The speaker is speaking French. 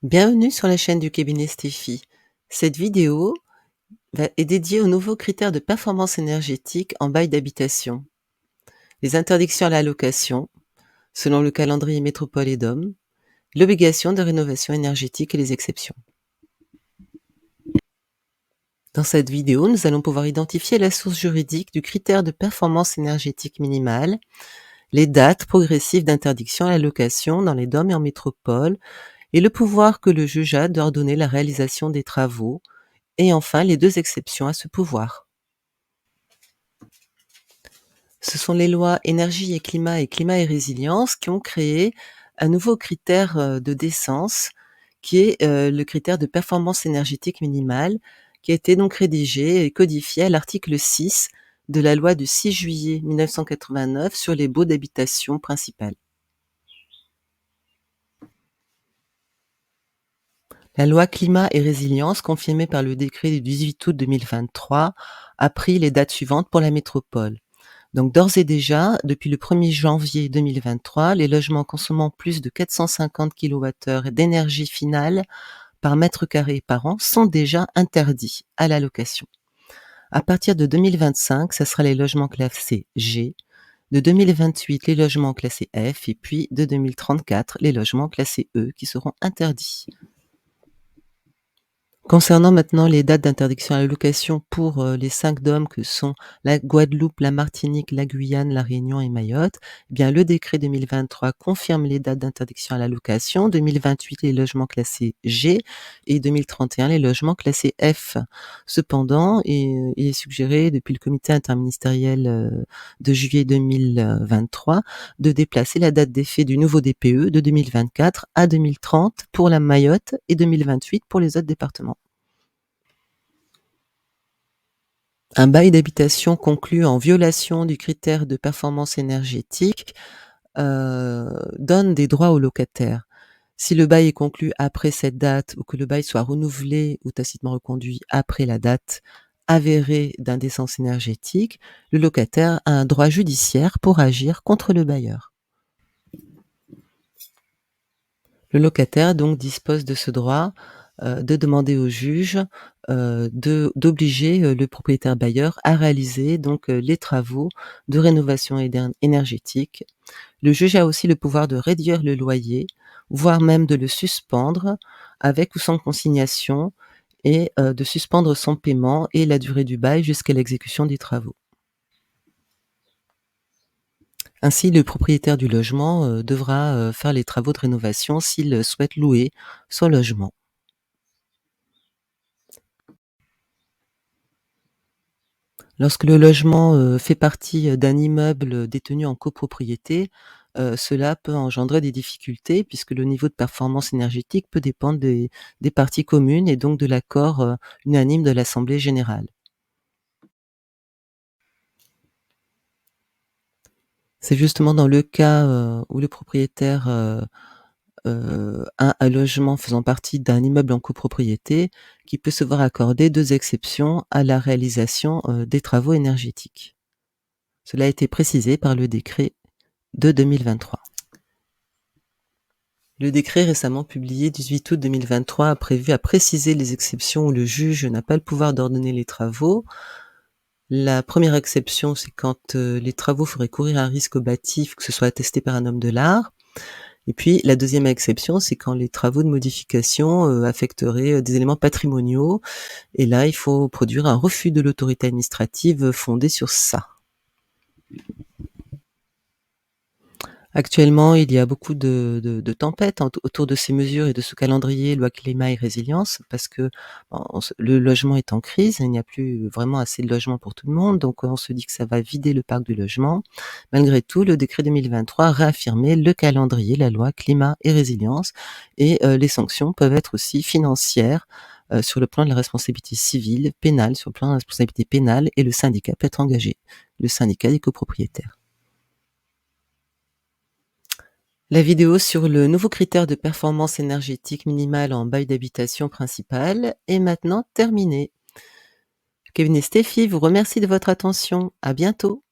Bienvenue sur la chaîne du cabinet Steffi. Cette vidéo est dédiée aux nouveaux critères de performance énergétique en bail d'habitation. Les interdictions à la location, selon le calendrier Métropole et DOM, l'obligation de rénovation énergétique et les exceptions. Dans cette vidéo, nous allons pouvoir identifier la source juridique du critère de performance énergétique minimale, les dates progressives d'interdiction à la location dans les DOM et en métropole, et le pouvoir que le juge a d'ordonner la réalisation des travaux, et enfin les deux exceptions à ce pouvoir. Ce sont les lois énergie et climat et résilience qui ont créé un nouveau critère de décence qui est le critère de performance énergétique minimale, qui a été donc rédigé et codifié à l'article 6 de la loi du 6 juillet 1989 sur les baux d'habitation principales. La loi climat et résilience, confirmée par le décret du 18 août 2023, a pris les dates suivantes pour la métropole. Donc d'ores et déjà, depuis le 1er janvier 2023, les logements consommant plus de 450 kWh d'énergie finale par mètre carré par an sont déjà interdits à la location. À partir de 2025, ça sera les logements classés G, de 2028 les logements classés F et puis de 2034 les logements classés E qui seront interdits. Concernant maintenant les dates d'interdiction à la location pour, les 5 DOM que sont la Guadeloupe, la Martinique, la Guyane, la Réunion et Mayotte, eh bien le décret 2023 confirme les dates d'interdiction à la location, 2028 les logements classés G et 2031 les logements classés F. Cependant, il est suggéré depuis le comité interministériel, de juillet 2023 de déplacer la date d'effet du nouveau DPE de 2024 à 2030 pour la Mayotte et 2028 pour les autres départements. Un bail d'habitation conclu en violation du critère de performance énergétique, donne des droits aux locataires. Si le bail est conclu après cette date ou que le bail soit renouvelé ou tacitement reconduit après la date avérée d'indécence énergétique, le locataire a un droit judiciaire pour agir contre le bailleur. Le locataire donc dispose de ce droit, de demander au juge, d'obliger, le propriétaire bailleur à réaliser donc, les travaux de rénovation énergétique. Le juge a aussi le pouvoir de réduire le loyer, voire même de le suspendre avec ou sans consignation et de suspendre son paiement et la durée du bail jusqu'à l'exécution des travaux. Ainsi, le propriétaire du logement, devra, faire les travaux de rénovation s'il souhaite louer son logement. Lorsque le logement, fait partie, d'un immeuble détenu en copropriété, cela peut engendrer des difficultés puisque le niveau de performance énergétique peut dépendre des parties communes et donc de l'accord, unanime de l'assemblée générale. C'est justement dans le cas, où le propriétaire, a un logement faisant partie d'un immeuble en copropriété qu'il peut se voir accorder 2 exceptions à la réalisation, des travaux énergétiques. Cela a été précisé par le décret de 2023. Le décret récemment publié 18 août 2023 a précisé les exceptions où le juge n'a pas le pouvoir d'ordonner les travaux. La première exception, c'est quand, les travaux feraient courir un risque au bâti, que ce soit attesté par un homme de l'art. Et puis la deuxième exception, c'est quand les travaux de modification, affecteraient, des éléments patrimoniaux et là, il faut produire un refus de l'autorité administrative, fondé sur ça. Actuellement, il y a beaucoup de tempêtes autour de ces mesures et de ce calendrier loi climat et résilience parce que le logement est en crise, il n'y a plus vraiment assez de logements pour tout le monde, donc on se dit que ça va vider le parc du logement. Malgré tout, le décret 2023 a réaffirmé le calendrier, la loi climat et résilience et les sanctions peuvent être aussi financières, sur le plan de la responsabilité civile, pénale, sur le plan de la responsabilité pénale et le syndicat peut être engagé, le syndicat des copropriétaires. La vidéo sur le nouveau critère de performance énergétique minimale en bail d'habitation principale est maintenant terminée. Le cabinet Steffi vous remercie de votre attention. À bientôt.